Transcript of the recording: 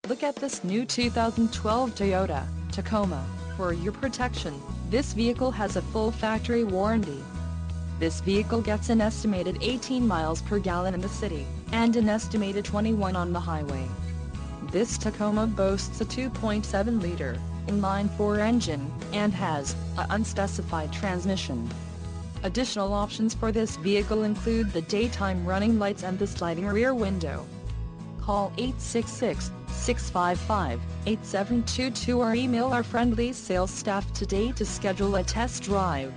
Look at this new 2012 Toyota Tacoma. For your protection, this vehicle has a full factory warranty. This vehicle gets an estimated 18 miles per gallon in the city, and an estimated 21 on the highway. This Tacoma boasts a 2.7-liter inline-4 engine, and has an unspecified transmission. Additional options for this vehicle include the daytime running lights and the sliding rear window. Call 866-655-8722 or email our friendly sales staff today to schedule a test drive.